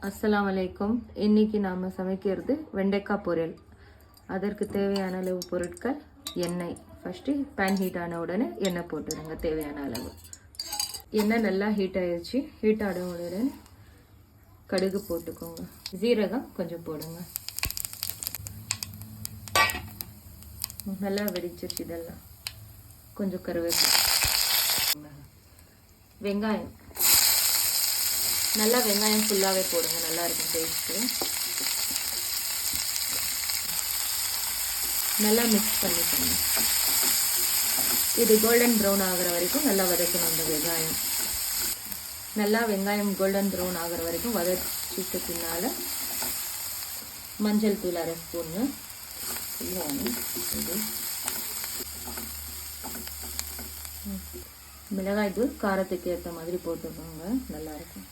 அஸ்ஸலாமு அலைக்கும். இன்னைக்கு நாம் சமைக்கிறது வெண்டைக்காய் பொரியல். அதற்கு தேவையான அளவு பொருட்கள்: எண்ணெய். ஃபஸ்ட்டு பேன் ஹீட் ஆன உடனே எண்ணெய் போட்டுடுங்க தேவையான அளவு. எண்ணெய் நல்லா ஹீட் ஆயிடுச்சு. ஹீட் ஆன உடனே கடுகு போட்டுக்கோங்க. ஜீரகம் கொஞ்சம் போடுங்க. நல்லா வெடிச்சிருச்சு. இதெல்லாம் கொஞ்சம் கருவேப்பிலை, வெங்காயம். நல்லா வெங்காயம் ஃபுல்லாகவே போடுங்க, நல்லா இருக்கும் டேஸ்ட்டு. நல்லா மிக்ஸ் பண்ணிக்கோங்க. இது கோல்டன் ப்ரௌன் ஆகிற வரைக்கும் நல்லா வதக்கணும். அந்த வெங்காயம் நல்லா கோல்டன் ப்ரௌன் ஆகிற வரைக்கும் வதக்கிட்டு பின்னால் மஞ்சள் தூள் 1/2 ஸ்பூன்னு, மிளகாய் தூள் காரத்துக்கு ஏற்ற மாதிரி போட்டுக்கோங்க, நல்லாயிருக்கும்.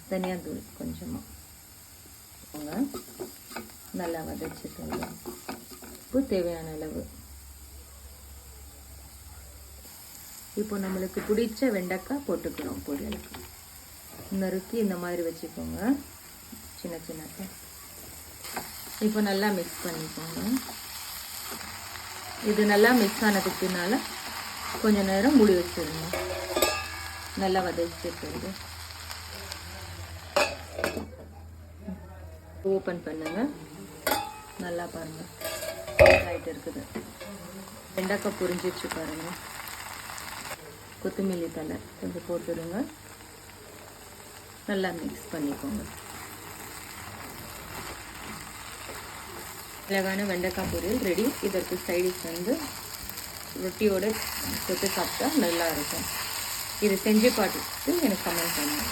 தனியாத்தூள் கொஞ்சமாக நல்லா வதச்சிக்கோங்க. உப்பு தேவையான அளவு. இப்போ நம்மளுக்கு பிடிச்ச வெண்டைக்காய் போட்டுக்கிறோம். பொரியலுக்கு நறுக்கி இந்த மாதிரி வச்சுக்கோங்க, சின்ன சின்னதாக. இப்போ நல்லா மிக்ஸ் பண்ணிக்கோங்க. இது நல்லா மிக்ஸ் ஆனதுக்கு பின்னால் கொஞ்சம் நேரம் மூடி வச்சிருங்க. நல்லா வதச்சிட்டு ஓப்பன் பண்ணுங்க. நல்லா பாருங்க, ஆகிட்டு இருக்குது. வெண்டைக்காய் புரிஞ்சிச்சு பாருங்க. கொத்தமல்லி தழை கொஞ்சம் போட்டுடுங்க. நல்லா மிக்ஸ் பண்ணிக்கோங்க. அழகான வெண்டைக்காய் பொரியல் ரெடி. இதற்கு சைடிஷ் ரொட்டியோட தொட்டு சாப்பிட்டா நல்லா இருக்கும். இது செஞ்சு பார்த்துட்டு எனக்கு கமெண்ட் பண்ணுங்க.